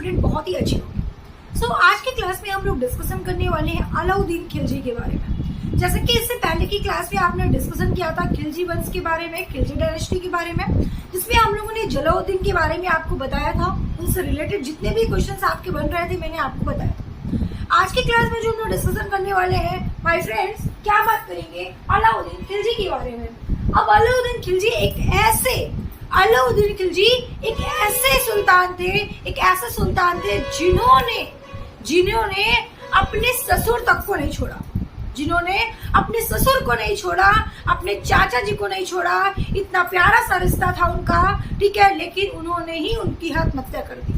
Student बहुत ही अच्छे होंगे। सो आज की क्लास में हम लोग डिस्कशन करने वाले हैं अलाउद्दीन खिलजी के बारे में। जैसे कि इससे पहले की क्लास में आपने डिस्कशन किया था खिलजी वंश के बारे में, खिलजी डायनेस्टी के बारे में, जिसमें हम लोगों ने जलालुद्दीन के बारे में आपको बताया था। उनसे रिलेटेड जितने भी क्वेश्चंस आपके बन रहे थे मैंने आपको बताया था। आज की क्लास में जो हम लोग डिस्कशन करने वाले हैं माय फ्रेंड्स, क्या बात करेंगे अलाउद्दीन खिलजी के बारे में। अब अलाउद्दीन खिलजी एक ऐसे सुल्तान थे जिन्होंने अपने ससुर तक को नहीं छोड़ा, जिन्होंने अपने ससुर को नहीं छोड़ा, अपने चाचा जी को नहीं छोड़ा। इतना प्यारा सा रिश्ता था उनका, ठीक है, लेकिन उन्होंने ही उनकी आत्महत्या कर दी।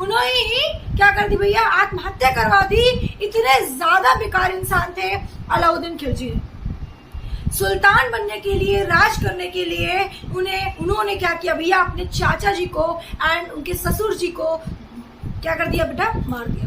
उन्होंने ही क्या कर दी भैया, आत्महत्या करवा दी। इतने ज्यादा बेकार इंसान थे अलाउद्दीन खिलजी। सुल्तान बनने के लिए, राज करने के लिए उन्होंने क्या किया भैया, अपने चाचा जी को एंड उनके ससुर जी को क्या कर दिया बेटा, मार दिया।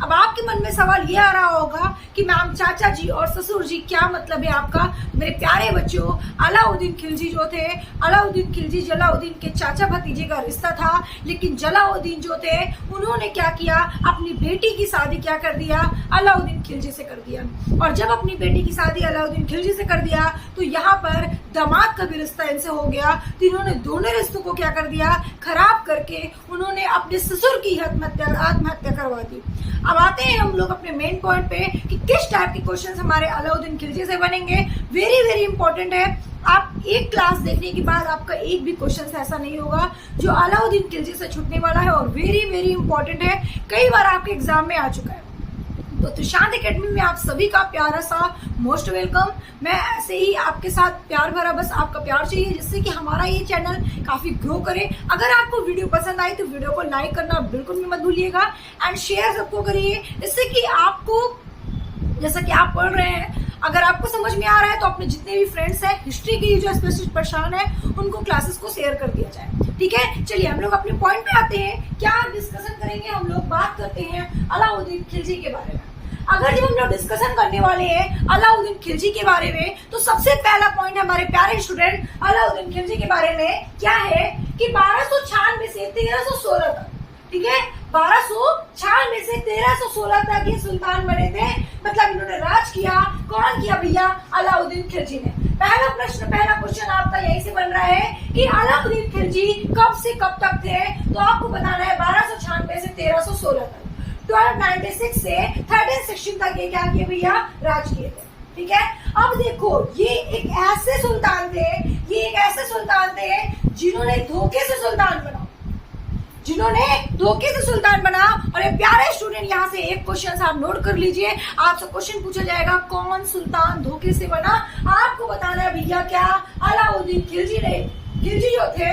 अब आपके मन में सवाल ये आ रहा होगा कि मैम चाचा जी और ससुर जी क्या मतलब है आपका। मेरे प्यारे बच्चों, अलाउद्दीन खिलजी जो थे, अलाउद्दीन खिलजी जलालुद्दीन के चाचा भतीजे का रिश्ता था। लेकिन जलालुद्दीन जो थे उन्होंने क्या किया, अपनी बेटी की शादी क्या कर दिया, अलाउद्दीन खिलजी से कर दिया। और जब अपनी बेटी की शादी अलाउद्दीन खिलजी से कर दिया तो यहाँ पर दामाद का भी रिश्ता इनसे हो गया। तो इन्होंने दोनों रिश्तों को क्या कर दिया, खराब करके उन्होंने अपने ससुर की आत्महत्या करवा दी। अब आते हैं हम लोग अपने मेन पॉइंट पे कि किस टाइप के क्वेश्चंस हमारे अलाउद्दीन खिलजी से बनेंगे। वेरी वेरी इंपॉर्टेंट है। आप एक क्लास देखने के बाद आपका एक भी क्वेश्चन ऐसा नहीं होगा जो अलाउद्दीन खिलजी से छूटने वाला है, और वेरी वेरी इंपॉर्टेंट है, कई बार आपके एग्जाम में आ चुका है। तो तुशांत एकेडमी में आप सभी का प्यारा सा मोस्ट वेलकम। मैं ऐसे ही आपके साथ प्यार भरा, बस आपका प्यार चाहिए जिससे कि हमारा ये चैनल काफी ग्रो करे। अगर आपको वीडियो पसंद आई तो वीडियो को लाइक करना बिल्कुल भी मत भूलिएगा एंड शेयर सबको करिए, जिससे कि आपको, जैसा कि आप पढ़ रहे हैं, अगर आपको समझ में आ रहा है तो अपने जितने भी फ्रेंड्स हैं हिस्ट्री की जो स्पेशलिस्ट परेशान है उनको क्लासेस को शेयर कर दिया जाए, ठीक है। चलिए हम लोग अपने पॉइंट पे आते हैं। क्या डिस्कशन करेंगे हम लोग, बात करते हैं अलाउद्दीन खिलजी के बारे में। अगर जब हम लोग डिस्कशन करने वाले हैं अलाउद्दीन खिलजी के बारे में तो सबसे पहला पॉइंट हमारे प्यारे स्टूडेंट अलाउद्दीन खिलजी के बारे में क्या है कि 1296 से 1316 तक, ठीक है, 1296 से 1316 तक ये सुल्तान बने थे। मतलब इन्होंने राज किया। कौन किया भैया, अलाउद्दीन खिलजी ने। पहला क्वेश्चन आपका यही से बन रहा है कि अलाउद्दीन खिलजी कब से कब तक थे, तो आपको बताना है 1296 से 1316 तक। 1296 से 1316 तक ये क्या किए भैया, राज किए थे, ठीक है। अब देखो ये एक ऐसे सुल्तान थे जिन्होंने धोखे से सुल्तान बना। और ये प्यारे स्टूडेंट यहाँ से एक क्वेश्चन आप नोट कर लीजिए। आपसे क्वेश्चन पूछा जाएगा कौन सुल्तान धोखे से बना, आपको बताना है भैया क्या, अलाउद्दीन खिलजी जो थे,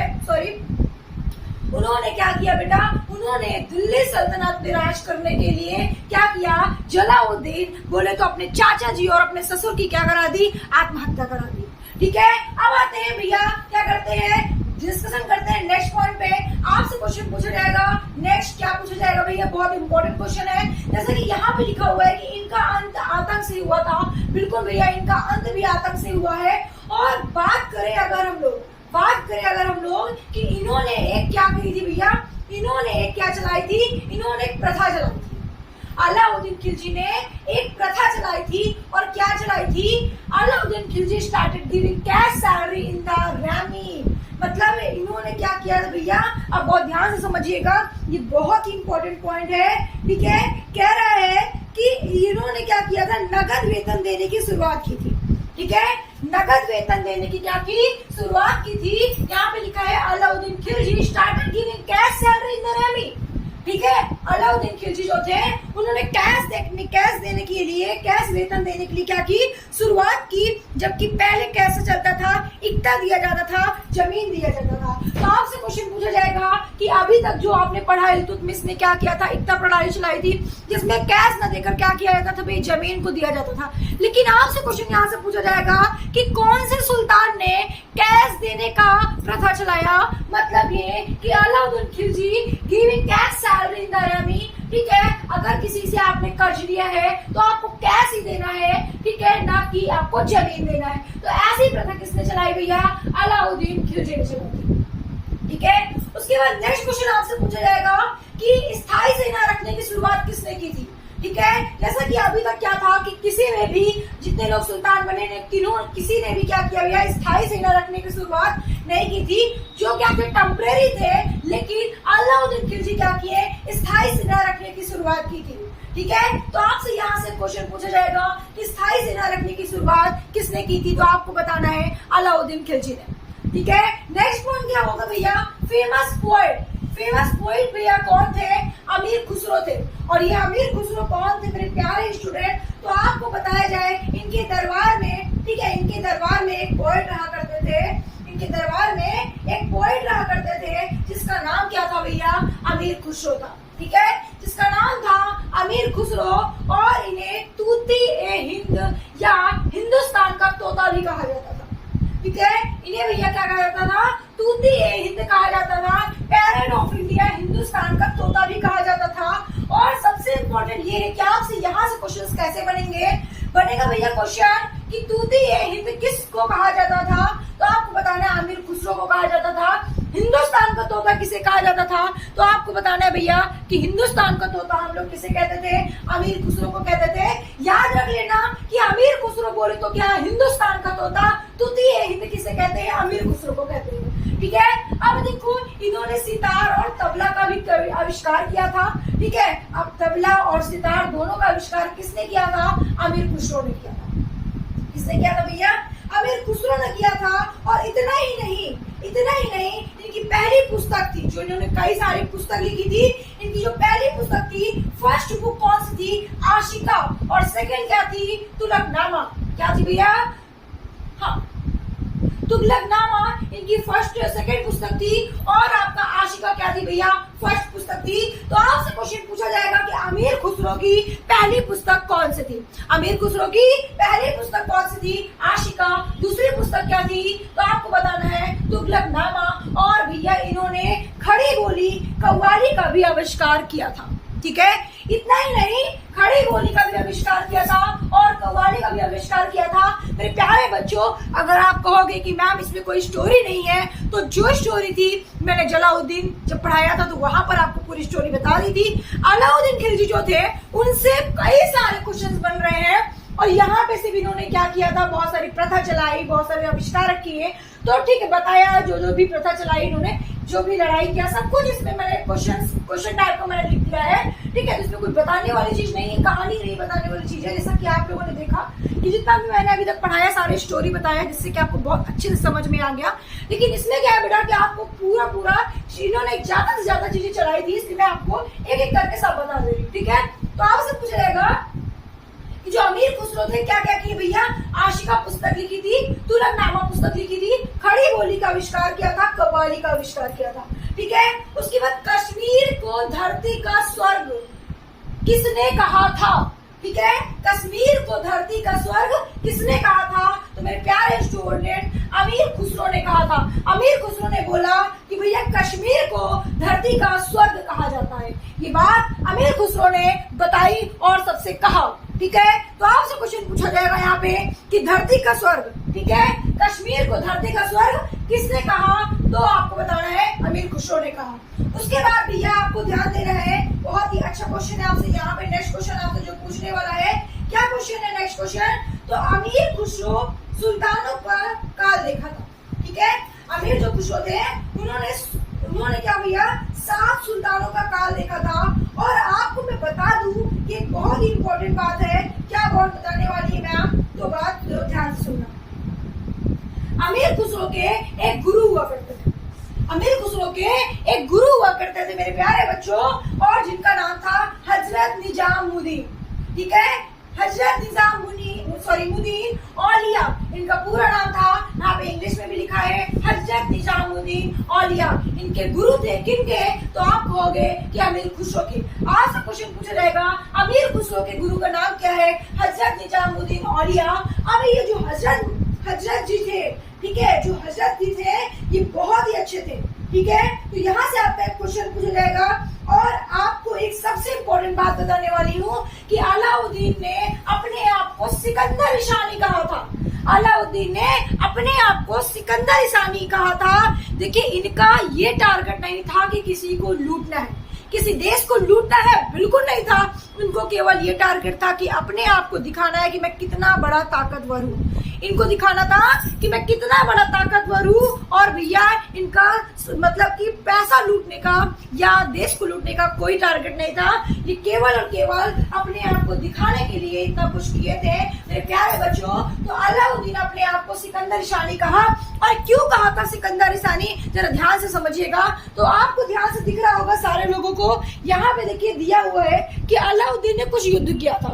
उन्होंने क्या किया बेटा, उन्होंने दिल्ली सल्तनत में राज करने के लिए क्या किया, जलालुद्दीन बोले तो अपने चाचा जी और अपने ससुर की क्या करा दी, आत्महत्या करा दी, ठीक है। अब आते हैं भैया, क्या करते हैं, डिस्कशन करते हैं नेक्स्ट पॉइंट पे। आपसे क्वेश्चन पूछा जाएगा, नेक्स्ट क्या पूछा जाएगा भैया, बहुत इंपॉर्टेंट क्वेश्चन है। जैसे कि यहाँ पे लिखा हुआ है कि इनका अंत आतंक से हुआ था। बिल्कुल भैया, इनका अंत भी आतंक से हुआ है। और बात करें अगर हम लोग कि इन्होंने एक क्या करी थी भैया, इन्होंने एक क्या चलाई थी, इन्होंने एक प्रथा चलाई थी। अलाउद्दीन खिलजी ने एक प्रथा चलाई थी। और क्या चलाई थी, Alauddin Khilji started giving cash salary in the Rami. मतलब इन्होंने क्या किया था भैया, अब बहुत ध्यान से समझिएगा, ये बहुत ही इंपॉर्टेंट पॉइंट है, ठीक है। कह रहा है कि इन्होंने क्या किया था, नगद वेतन देने की शुरुआत की थी, ठीक है। नगद वेतन देने की क्या की शुरुआत की थी। यहाँ पे लिखा है Alauddin Khilji started giving cash salary in the Rami, ठीक है। अलाउद्दीन खिलजी जो थे उन्होंने कैश देने के लिए, कैश वेतन देने के लिए क्या की, शुरुआत की। जबकि पहले कैसे चलता था, इक्ता दिया जाता था, जमीन दिया जाता था। तो आपसे क्वेश्चन पूछा जाएगा कि अभी तक जो आपने पढ़ा है इल्तुतमिश ने क्या किया था, इक्ता प्रणाली चलाई थी, जिसमें कैश न देकर क्या किया जाता था भाई, जमीन को दिया जाता था। लेकिन आपसे क्वेश्चन यहाँ से पूछा जाएगा कि कौन से सुल्तान ने कैश देने का प्रथा चलाया। मतलब ये कि Alauddin Khilji giving cash salary in the Rami, ठीक है। अगर किसी से आपने कर्ज लिया है तो आपको कैश ही देना है, ठीक है, ना कि आपको जमीन देना है। तो ऐसी प्रथा किसने चलाई भैया, अलाउद्दीन खिलजी ने चलाई, ठीक है। उसके बाद नेक्स्ट क्वेश्चन आपसे पूछा जाएगा कि स्थायी रखने की शुरुआत किसने की थी? ठीक है, जैसा कि अभी तक क्या था कि किसी में भी जितने लोग सुल्तान बने ने किसी ने भी क्या किया भैया, स्थायी सेना रखने की शुरुआत नहीं की थी। जो क्या थे, टेम्परेरी थे, लेकिन अलाउद्दीन खिलजी क्या किए, स्थायी सेना रखने की शुरुआत की थी। ठीक है, तो आपसे यहाँ से क्वेश्चन पूछा जाएगा कि स्थायी सेना रखने की शुरुआत किसने की थी, तो आपको बताना है अलाउद्दीन खिलजी ने। ठीक है, नेक्स्ट पॉइंट क्या होगा भैया, फेमस पोएट। फेमस पोएट भैया कौन थे, अमीर खुसरो थे। और ये अमीर खुसरो कौन थे मेरे प्यारे स्टूडेंट, तो आपको बताया जाए इनके दरबार में, ठीक है, इनके दरबार में एक पोएट रहा करते थे, इनके दरबार में एक पोएट रहा करते थे जिसका नाम क्या था भैया, अमीर खुसरो था। ठीक है, जिसका नाम था अमीर खुसरो, और इन्हें तूती ए हिंद या हिंदुस्तान का तोता भी कहा जाता था। ठीक है, इन्हें भैया क्या कहा जाता था, तूती ए हिंद कहा जाता था, पैरेंट ऑफ इंडिया, हिंदुस्तान का तोता भी कहा जाता था। और सबसे इम्पोर्टेंट ये है कि आपसे यहाँ से क्वेश्चन कैसे बनेगा भैया क्वेश्चन कि तूती ए हिंद किसको कहा जाता था, तो आपको बताना है अमीर खुसरो को कहा जाता था। हिंदुस्तान का तोता किसे कहा जाता था, तो आपको बताना है भैया कि हिंदुस्तान का तोता हम लोग किसे कहते थे, अमीर खुसरो को कहते थे। याद रख लेना कि अमीर खुसरो बोले तो क्या, हिंदुस्तान का तोता, तूती ए हिंद किसे कहते हैं, अमीर खुसरो को कहते हैं। ठीक है, अब देखो इन्होंने सितार और तबला का भी आविष्कार किया था। ठीक है, अब तबला और सितार दोनों का आविष्कार किसने किया था, अमीर खुसरो ने किया था। किसने किया था भैया, अमीर खुसरो ने किया था। और इतना ही नहीं, इनकी पहली पुस्तक थी, जो इन्होंने कई सारी पुस्तक लिखी थी, इनकी जो पहली पुस्तक थी, फर्स्ट बुक कौन सी थी, आशिका। और सेकंड क्या थी, तुगलकनामा। क्या थी भैया, हाँ, तुगलकनामा इनकी फर्स्ट सेकंड पुस्तक थी। और आपका आशिका क्या थी भैया, फर्स्ट पुस्तक थी। तो आपसे क्वेश्चन पूछा जाएगा कि अमीर खुसरो की पहली पुस्तक कौन सी थी, अमीर खुसरो की पहली पुस्तक कौन सी थी, आशिका। दूसरी पुस्तक क्या थी, तो आपको बताना है तुगलकनामा। और भैया इन्होंने खड़ी बोली कव्वाली का भी आविष्कार किया था। ठीक है, इतना ही नहीं, खड़ी बोली का भी आविष्कार किया था और कव्वाली का भी आविष्कार किया था। मेरे प्यारे बच्चों, अगर आप कहोगे कि मैम इसमें कोई स्टोरी नहीं है, तो जो स्टोरी थी मैंने जलालुद्दीन जब पढ़ाया था तो वहां पर आपको पूरी स्टोरी बता दी थी। अलाउद्दीन खिलजी जो थे उनसे कई सारे क्वेश्चन बन रहे हैं। और यहाँ पे सिर्फ इन्होंने क्या किया था, बहुत सारी प्रथा चलाई, बहुत सारे आविष्कार किए। तो ठीक है, बताया जो भी प्रथा चलाई इन्होंने, जो भी लड़ाई किया, सब कुछ इसमें मैंने क्वेश्चन टाइप को मैंने लिख दिया है। ठीक है, इसमें कुछ बताने वाली चीज नहीं है, कहानी नहीं बताने वाली चीज है। जैसा कि आप लोगों ने देखा कि जितना भी मैंने अभी तक पढ़ाया, सारे स्टोरी बताया, जिससे कि आपको बहुत अच्छे से समझ में आ गया। लेकिन इसमें क्या है बेटा कि आपको पूरा इन्होंने ज्यादा से ज्यादा चीजें चलाई थी, इसलिए मैं आपको एक एक करके सब बता दे रही हूँ। ठीक है, तो आपसे पूछा जाएगा कि जो अमीर खुसरो थे क्या क्या किए भैया, आशिका पुस्तक लिखी थी, तुगलकनामा पुस्तक लिखी थी, खड़ी बोली का आविष्कार किया था, कव्वाली का आविष्कार किया था। ठीक है, उसके बाद कश्मीर को धरती का स्वर्ग किसने कहा था। ठीक है, कश्मीर को धरती का स्वर्ग किसने कहा था, तो मेरे प्यारे स्टूडेंट अमीर खुसरो ने कहा था। अमीर खुसरो ने बोला कि भैया कश्मीर को धरती का स्वर्ग कहा जाता है। ये बात अमीर खुसरो ने बताई और सबसे कहा। ठीक है, तो आपसे क्वेश्चन पूछा जाएगा यहाँ पे कि धरती का स्वर्ग, ठीक है, कश्मीर को धरती का स्वर्ग किसने कहा, तो आपको बताना है अमीर खुसरो ने कहा। उसके बाद भैया आपको ध्यान देना है, बहुत ही अच्छा क्वेश्चन है आपसे यहाँ पे। नेक्स्ट क्वेश्चन आपसे जो पूछने वाला है, क्या क्वेश्चन है नेक्स्ट क्वेश्चन, तो अमीर खुसरो सुल्तानों पर काल देखा था। ठीक है, अमीर जो खुसरो थे उन्होंने क्या भैया 7 सुल्तानों का काल देखा था। और आपको मैं बता दूं कि एक बहुत ही इंपॉर्टेंट बात है, क्या बात बताने वाली है मैम, तो बात ध्यान से सुनना। अमीर खुसरो के एक गुरु हुआ करते थे, अमीर खुसरो के एक गुरु हुआ करते थे मेरे प्यारे बच्चों, और जिनका नाम था हजरत निजामुद्दीन। ठीक है, हजरत निजामुद्दीन औलिया इनका पूरा नाम था। यहाँ पे इंग्लिश में भी लिखा है हजरत निजामुद्दीन औलिया। इनके गुरु थे किनके, तो आप कहोगे कि अमीर खुसरो के। आज से क्वेश्चन पूछा जाएगा अमीर खुसरो के गुरु का नाम क्या है, हजरत निजामुद्दीन औलिया। अब ये जो हजरत जी थे, ठीक है, जो हजरत जी थे ये बहुत ही अच्छे थे। ठीक है, तो यहाँ से आपका एक क्वेश्चन पूछा जाएगा। और आपको एक सबसे इम्पोर्टेंट बात बताने वाली हूँ कि अलाउद्दीन ने अपने आप को सिकंदर ईशानी कहा था। अलाउद्दीन ने अपने आप को सिकंदर ईशानी कहा था। देखिए, इनका ये टारगेट नहीं था कि किसी को लूटना है, किसी देश को लूटना है, बिल्कुल नहीं था। उनको केवल ये टारगेट था कि अपने आप को दिखाना है कि मैं कितना बड़ा ताकतवर हूँ। इनको दिखाना था कि मैं कितना बड़ा ताकतवर हूँ। और भैया इनका मतलब कि पैसा लूटने का या देश को लूटने का कोई टारगेट नहीं था। ये केवल और केवल अपने आप को दिखाने के लिए इतना कुछ किए थे मेरे प्यारे बच्चों। तो अलाउद्दीन अपने आप को सिकंदर ईसानी कहा। और क्यों कहा था सिकंदर ईसानी, जरा ध्यान से समझिएगा। तो आपको ध्यान से दिख रहा होगा सारे लोगों को, यहाँ पे देखिए दिया हुआ है कि अलाउद्दीन ने कुछ युद्ध किया था।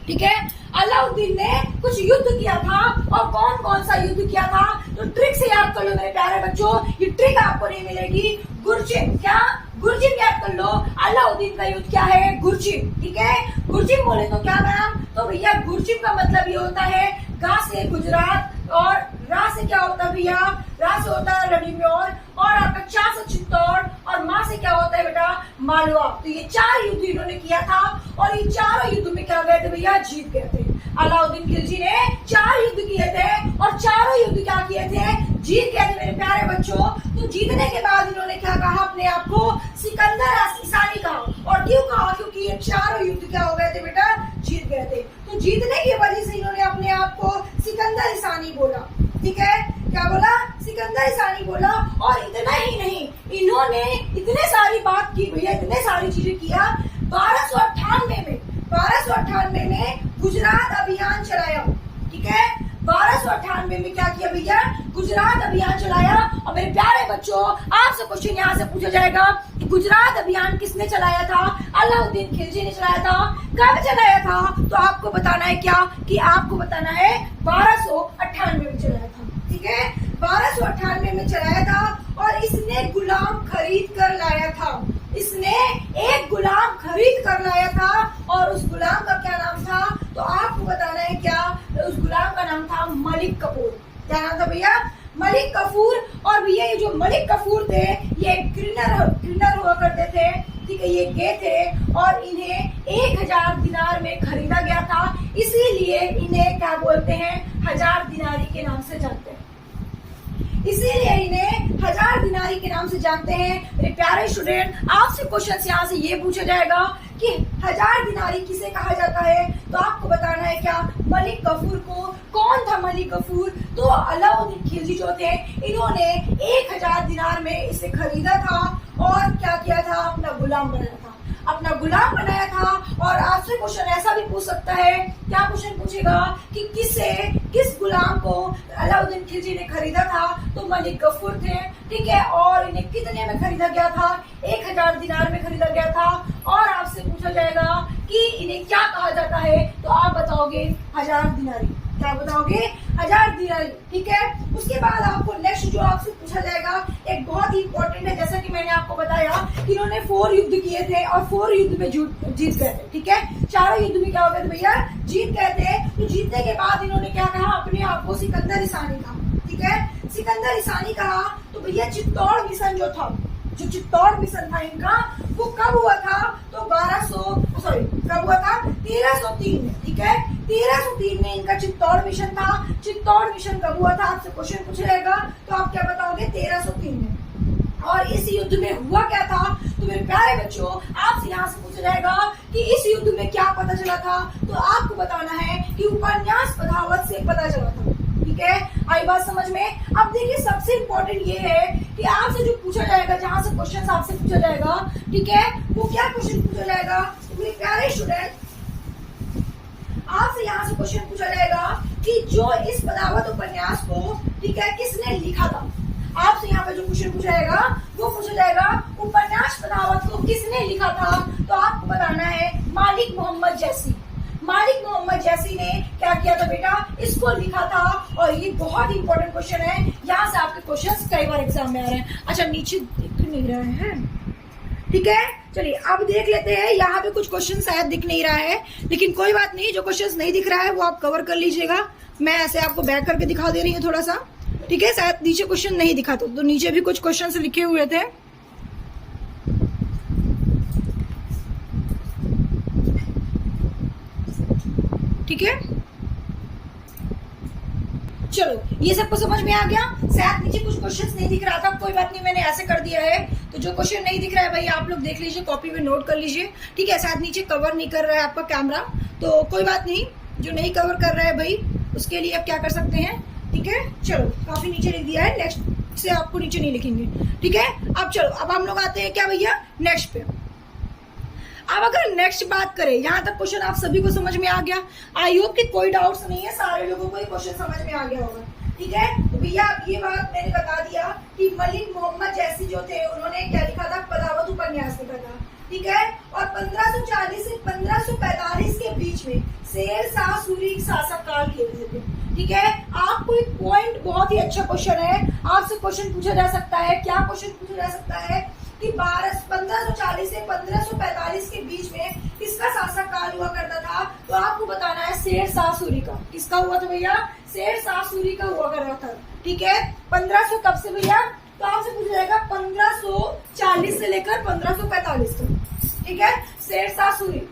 ठीक है, अलाउद्दीन ने कुछ युद्ध किया था। और कौन कौन सा युद्ध किया था, तो ट्रिक से याद कर लो मेरे प्यारे बच्चों। ये ट्रिक आपको नहीं मिलेगी। गुरजिम, क्या गुरजिम याद कर लो। अलाउद्दीन का युद्ध क्या है, गुरजिम। ठीक है, गुरजिम बोले तो क्या मैम, तो भैया गुरजिम का मतलब ये होता है गा से गुजरात, और रा से क्या होता है भैया, रा से होता है रणिम्योर, और आपका चा से चित्तौड़, और माँ से क्या होता है बेटा, मालवा। तो ये 4 युद्ध इन्होंने किया था। और ये चारों युद्ध में क्या गए थे भैया, जीत गए थे। अलाउद्दीन खिलजी ने 4 युद्ध किए थे और चारों युद्ध क्या किए थे, जीत गए थे मेरे प्यारे बच्चों। तो जीतने के बाद इन्होंने क्या कहा, अपने आप को सिकंदर ईसानी कहा। और क्यों कहा, क्योंकि ये चारों युद्ध क्या हो गए थे बेटा, जीत गए थे। तो जीतने की वजह से इन्होंने अपने आप को सिकंदर ईसानी बोला। ठीक है, क्या बोला, सिकंदर ईसानी बोला। और इतना ही नहीं, इन्होंने इतने सारी बात की भैया, इतने सारी चीजें किया। 1298 में गुजरात अभियान चलाया। ठीक है, 1298 में क्या किया भैया, गुजरात अभियान चलाया। और मेरे प्यारे बच्चों, आपसे क्वेश्चन यहाँ से पूछा जाएगा कि गुजरात अभियान किसने चलाया था, अलाउद्दीन खिलजी ने चलाया था। कब चलाया था, तो आपको बताना है क्या, कि आपको बताना है 1298 में चलाया था। ठीक है, 1298 में चलाया था। और इसने गुलाम खरीद कर लाया था। इसने एक गुलाम खरीद कर लाया था। और उस गुलाम का क्या नाम था, तो आपको बताना है क्या, उस गुलाम का नाम था मलिक कफूर। क्या नाम था भैया, मलिक कफूर। और भैया ये जो मलिक कफूर थे, ये क्लीनर हुआ करते थे। ठीक है, ये गए थे और इन्हें 1000 दिनार में खरीदा गया था। इसीलिए इन्हें क्या बोलते हैं, 1000 दिनारी के नाम से जानते हैं। इसीलिए इन्हें 1000 दिनारी के नाम से जानते हैं। मेरे प्यारे स्टूडेंट, आपसे क्वेश्चन यहाँ से ये पूछा जाएगा कि 1000 दिनारी किसे कहा जाता है, तो आपको बताना है क्या, मलिक कफूर को। कौन था मलिक कफूर, तो अलाउद्दीन खिलजी जो थे, इन्होंने 1000 दिनार में इसे खरीदा था। और क्या किया था, अपना गुलाम बनाया था, अपना गुलाम बनाया था। और आपसे क्वेश्चन ऐसा भी पूछ सकता है, क्या क्वेश्चन पूछेगा कि किस गुलाम को अलाउद्दीन खिलजी ने खरीदा था, तो मलिक कफूर थे। ठीक है, और इन्हें कितने में खरीदा गया था, 1000 दिनार में खरीदा गया था। और आपसे पूछा जाएगा कि इन्हें क्या कहा जाता है, तो आप बताओगे 1000 दिनारी। क्या बताओगे, 1000 दिनारी। ठीक है, उसके बाद आपको नेक्स्ट जो आपसे पूछा जाएगा एक बहुत ही इंपॉर्टेंट है। जैसा कि मैंने आपको बताया कि इन्होंने 4 युद्ध किए थे और 4 युद्ध में जीत गए थे। ठीक है, चारों युद्ध में क्या हो गए थे भैया, जीत गए थे। तो जीतने के बाद इन्होंने क्या कहा, अपने आप को सिकंदर ईसानी कहा। ठीक है, सिकंदर ईसानी कहा। तो भैया चित्तौड़ मिशन जो था, जो चित्तौड़ मिशन था इनका, वो कब हुआ था, तो 1303 में। ठीक है, 1303 में इनका चित्तौड़ मिशन था। चित्तौड़ मिशन कब हुआ था, आपसे क्वेश्चन पूछा जाएगा, तो आप क्या बताओगे, 1303 में। और इस युद्ध में हुआ क्या था, तो मेरे प्यारे बच्चों, आपसे यहाँ से पूछा जाएगा कि इस युद्ध में क्या पता चला था, तो आपको बताना है कि उपन्यास पदावत से पता चला था। ठीक है, आई बात समझ में। अब देखिए, सबसे इम्पोर्टेंट ये है कि आपसे जो पूछा जाएगा, जहां से क्वेश्चन आपसे पूछा जाएगा, ठीक है, वो क्या क्वेश्चन पूछा जाएगा, तो मेरे प्यारे स्टूडेंट, आपसे यहाँ से क्वेश्चन पूछा जाएगा कि जो इस पदावत उपन्यास को, ठीक है, किसने लिखा था। आपसे यहाँ पे जो क्वेश्चन पूछा जाएगा, वो पूछा जाएगा उपन्यास पदावत को किसने लिखा था, तो आपको बताना है मालिक मोहम्मद जैसी। मालिक मोहम्मद जैसी ने क्या किया था बेटा, इसको लिखा था। और ये बहुत ही इंपॉर्टेंट क्वेश्चन है, यहाँ से आपके क्वेश्चंस कई बार एग्जाम में आ रहे हैं। अच्छा, नीचे दिख नहीं रहा है, ठीक है, चलिए अब देख लेते हैं। यहाँ पे कुछ क्वेश्चन शायद दिख नहीं रहा है, लेकिन कोई बात नहीं, जो क्वेश्चन नहीं दिख रहा है वो आप कवर कर लीजिएगा। मैं ऐसे आपको बैक करके दिखा दे रही हूँ थोड़ा सा। ठीक है, शायद नीचे क्वेश्चन नहीं दिखा, तो नीचे भी कुछ क्वेश्चन लिखे हुए थे। ठीक है, चलो, ये सबको समझ में आ गया। शायद नीचे कुछ क्वेश्चंस नहीं दिख रहा था, कोई बात नहीं, मैंने ऐसे कर दिया है। तो जो क्वेश्चन नहीं दिख रहा है भाई आप लोग देख लीजिए, कॉपी में नोट कर लीजिए, ठीक है। शायद नीचे कवर नहीं कर रहा है आपका कैमरा, तो कोई बात नहीं, जो नहीं कवर कर रहा है भाई उसके लिए आप क्या कर सकते हैं, ठीक है। चलो, काफी नीचे लिख दिया है, नेक्स्ट से आपको नीचे नहीं लिखेंगे, ठीक है। अब चलो, अब हम लोग आते हैं क्या भैया, नेक्स्ट पे। अब अगर नेक्स्ट बात करें, यहाँ तक क्वेश्चन आप सभी को समझ में आ गया। आई होप कि कोई डाउट्स नहीं है, सारे लोगों को ये क्वेश्चन समझ में आ गया होगा, ठीक है। तो भैया ये बात मैंने बता दिया कि मलिक मोहम्मद जैसी जो थे उन्होंने क्या लिखा था, पदावत उपन्यास लिखा था, ठीक है। और 1540 से 1545 के बीच में शेर शाह सूरी शासक काल किए हुए थे, ठीक है। आपको एक पॉइंट, बहुत ही अच्छा क्वेश्चन है, आपसे क्वेश्चन पूछा जा सकता है। क्या क्वेश्चन पूछा जा सकता है कि 1540 से 1545 के बीच में किसका शासक काल हुआ करता था, तो आपको बताना है शेर शाह सूरी का। किसका हुआ था भैया, शेर शाह सूरी का हुआ कर रहा था, ठीक है। 1500 कब से भैया, तो आपसे पूछा जाएगा 1540 से लेकर 1545 तक, ठीक है। शेर शाह सूरी,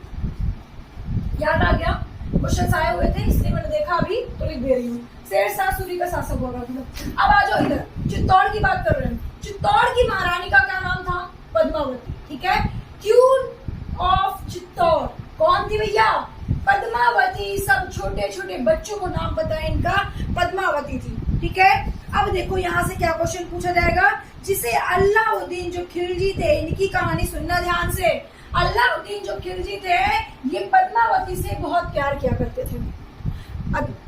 याद आ गया, क्वेश्चन आए हुए थे इसलिए मैंने देखा अभी तो लिख दे रही हूँ। शेर शाह सूरी का शासक हुआ करता था। अब आ जाओ इधर, चित्तौड़ की बात कर रहे हैं। चित्तौड़ की महारानी का क्या नाम था, पद्मावती, ठीक है। क्वीन ऑफ चित्तौड़ कौन थी भैया, पद्मावती। सब छोटे छोटे बच्चों को नाम पता है इनका, पद्मावती थी, ठीक है। अब देखो यहाँ से क्या क्वेश्चन पूछा जाएगा, जिसे अलाउद्दीन जो खिलजी थे, इनकी कहानी सुनना ध्यान से। अलाउद्दीन जो खिलजी थे ये पद्मावती से बहुत प्यार किया करते थे,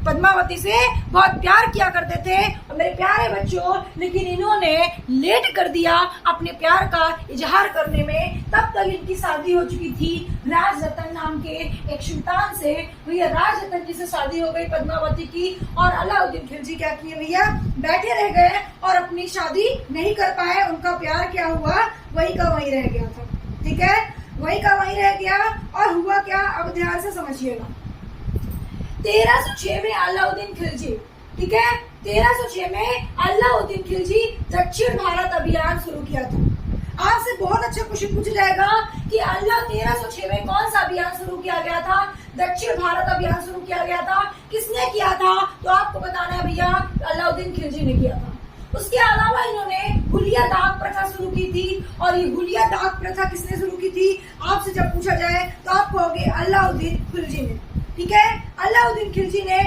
पद्मावती से बहुत प्यार किया करते थे। और मेरे प्यारे बच्चों, लेकिन इन्होंने लेट कर दिया अपने प्यार का इजहार करने में। तब तक इनकी शादी हो चुकी थी राजरतन नाम के एक सुल्तान से। भैया राजरतन जी से शादी हो गई पद्मावती की, और अलाउद्दीन खिलजी क्या किए भैया, बैठे रह गए और अपनी शादी नहीं कर पाए। उनका प्यार क्या हुआ, वही का वही रह गया था, ठीक है, वही का वही रह गया। और हुआ क्या, अब ध्यान से समझिएगा। 1306 में अलाउद्दीन खिलजी, ठीक है, 1306 में अलाउद्दीन खिलजी दक्षिण भारत अभियान शुरू किया था। आपसे बहुत अच्छा क्वेश्चन पूछा जाएगा कि 1306 में कौन सा अभियान शुरू किया गया था, दक्षिण भारत अभियान शुरू किया गया था। किसने किया था, तो आपको बताना है भैया, अलाउद्दीन खिलजी ने किया था। उसके अलावा इन्होंने हुलिया दाग प्रथा शुरू की थी, और ये हुलिया दाग प्रथा किसने शुरू की थी, आपसे जब पूछा जाए तो आप कहोगे अलाउद्दीन खिलजी ने, ठीक है। अलाउद्दीन खिलजी ने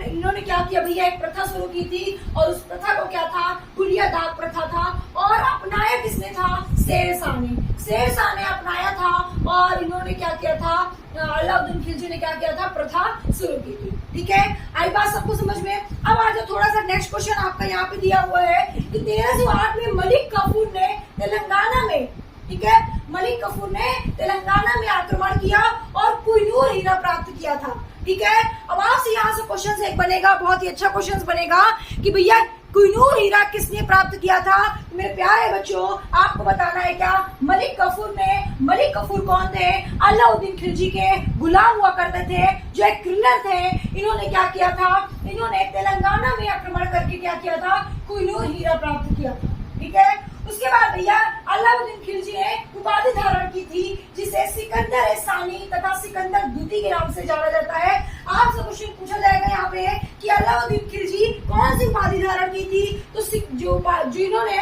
इन्होंने क्या किया भैया, एक प्रथा शुरू की थी, और उस प्रथा को क्या था, हुलिया दाग प्रथा था। और अपनाया किसने था, शेर शाह ने, शेर शाह ने अपनाया था। और इन्होंने क्या किया था, अलाउद्दीन खिलजी ने क्या किया था, प्रथा शुरू की थी, ठीक है। आई बात सबको समझ में। अब आ जाओ थोड़ा सा नेक्स्ट क्वेश्चन आपका यहाँ पे दिया हुआ है कि 1308 में मलिक काफूर ने तेलंगाना में, ठीक है, मलिक काफूर ने तेलंगाना में आक्रमण किया और कोहिनूर हीरा प्राप्त किया था, ठीक है। अब आपसे यहाँ से क्वेश्चन एक बनेगा, बहुत ही अच्छा क्वेश्चन बनेगा कि भैया कोहिनूर हीरा किसने प्राप्त किया था। मेरे प्यारे बच्चों, आपको बताना है क्या, मलिक काफूर ने। मलिक काफूर कौन थे, अलाउद्दीन खिलजी के गुलाम हुआ करते थे, जो एक क्रिमिनल थे। इन्होंने क्या किया था, इन्होंने तेलंगाना में आक्रमण करके क्या किया था, कोहिनूर हीरा प्राप्त किया था, ठीक है। उसके बाद भैया अलाउद्दीन खिलजी ने उपाधि धारण की थी, जिसे सिकंदर सानी तथा सिकंदर दूती के नाम से जाना जाता है। आपसे क्वेश्चन पूछा जाएगा यहाँ पे कि अलाउद्दीन खिलजी कौन सी उपाधि धारण की थी, तो जो इन्होंने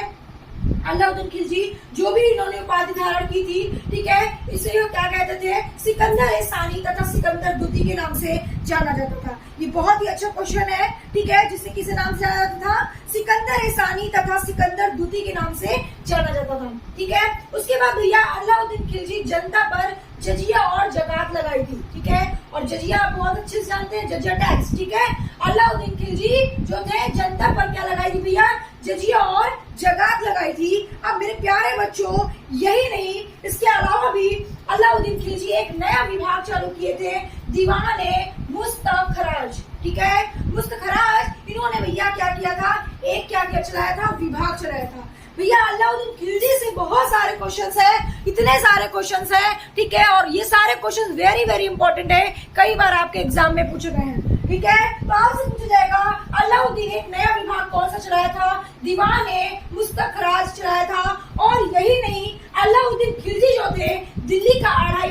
अलाउद्दीन खिलजी जो भी इन्होंने उपाधि धारण की थी, ठीक है, इसे क्या कहते थे, सिकंदर सानी तथा सिकंदर दूती के नाम से जाना जाता था। ये बहुत ही अच्छा क्वेश्चन है, ठीक है, जिसे किस नाम से जाना जाता था, सिकंदर सानी तथा सिकंदर दूती के नाम से जाना जाता था, ठीक है। उसके बाद भैया अलाउद्दीन खिलजी जनता पर जजिया और जकात लगाई थी, ठीक है। और जजिया आप बहुत अच्छे से जानते हैं, जजिया टैक्स, ठीक है। अलाउद्दीन खिलजी जो थे जनता पर क्या लगाई थी भैया, जजिया और जकात लगाई थी। अब मेरे प्यारे बच्चों, यही नहीं, इसके अलावा भी अलाउद्दीन खिलजी एक नया विभाग चालू किए थे, दीवाने मुस्तखराज, ठीक है, मुस्तखराज। इन्होंने भैया क्या किया था, एक क्या चलाया था, विभाग चलाया था। भैया अलाउद्दीन खिलजी से बहुत सारे क्वेश्चंस है, इतने सारे क्वेश्चंस है, ठीक है। और ये सारे क्वेश्चंस वेरी वेरी इंपॉर्टेंट है, कई बार आपके एग्जाम में पूछे गए हैं, ठीक है। तो आपसे पूछा जाएगा अलाउद्दीन एक नया विभाग कौन सा चलाया था, दीवाने मुस्तखराज चलाया था। और यही नहीं, अलाउद्दीन खिलजी जो थे दिल्ली का अलाई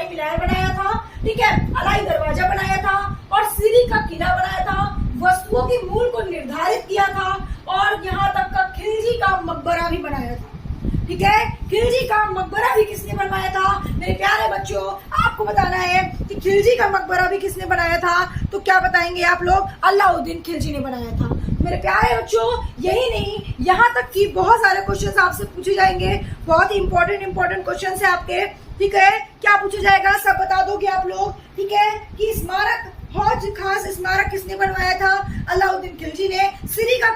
मिलार बनाया था, ठीक है, अलाई दरवाजा बनाया था, और सीरी का किला बनाया था, वस्तुओं के मूल को निर्धारित किया था और यहाँ तक का खिलजी का मकबरा भी बनाया था। ठीक है, खिलजी का मकबरा भी किसने बनवाया था? मेरे प्यारे बच्चों, आपको बताना है कि खिलजी का मकबरा भी किसने बनाया था। तो क्या बताएंगे आप लोग? अलाउद्दीन खिलजी ने बनाया था। मेरे प्यारे बच्चों, यही नहीं, यहाँ तक कि बहुत सारे क्वेश्चन आपसे पूछे जाएंगे, बहुत ही इंपॉर्टेंट क्वेश्चन है आपके। ठीक है, क्या पूछा जाएगा सब बता दोगे आप लोग। ठीक है, कि स्मारक हौज खास स्मारक किसने बनवाया था? अलाउद्दीन खिलजी ने। सीरी का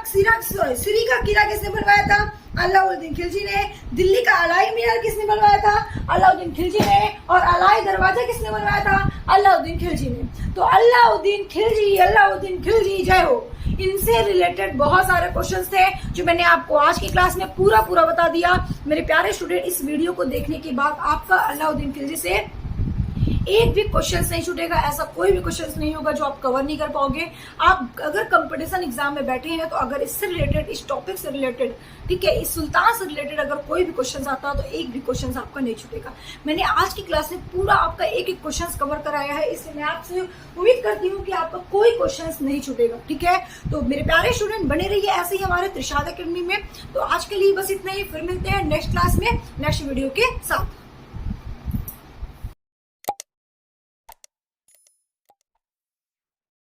किला किसने बनवाया था? अलाउद्दीन खिलजी ने। दिल्ली का अलाई मीनार किसने बनवाया था? अलाउद्दीन खिलजी ने। और अलाई दरवाजा किसने बनवाया था? अलाउद्दीन खिलजी ने। तो अलाउद्दीन खिलजी जय हो। इनसे रिलेटेड बहुत सारे क्वेश्चंस थे जो मैंने आपको आज की क्लास में पूरा बता दिया। मेरे प्यारे स्टूडेंट, इस वीडियो को देखने के बाद आपका अलाउद्दीन खिलजी से एक भी क्वेश्चन नहीं छूटेगा। ऐसा कोई भी क्वेश्चन नहीं होगा जो आप कवर नहीं कर पाओगे। आप अगर कंपटीशन एग्जाम में बैठे हैं तो अगर इससे रिलेटेड, इस टॉपिक से रिलेटेड, ठीक है, इस सुल्तान से रिलेटेड अगर कोई भी क्वेश्चन आता है तो एक भी क्वेश्चन आपका नहीं छूटेगा। मैंने आज की क्लास में पूरा आपका एक एक क्वेश्चन कवर कराया है, इससे मैं आपसे उम्मीद करती हूँ कि आपका कोई क्वेश्चन नहीं छूटेगा। ठीक है, तो मेरे प्यारे स्टूडेंट बने रहिए ऐसे ही हमारे त्रिशाद अकेडमी में। तो आज के लिए बस इतना ही, फिर मिलते हैं नेक्स्ट क्लास में नेक्स्ट वीडियो के साथ।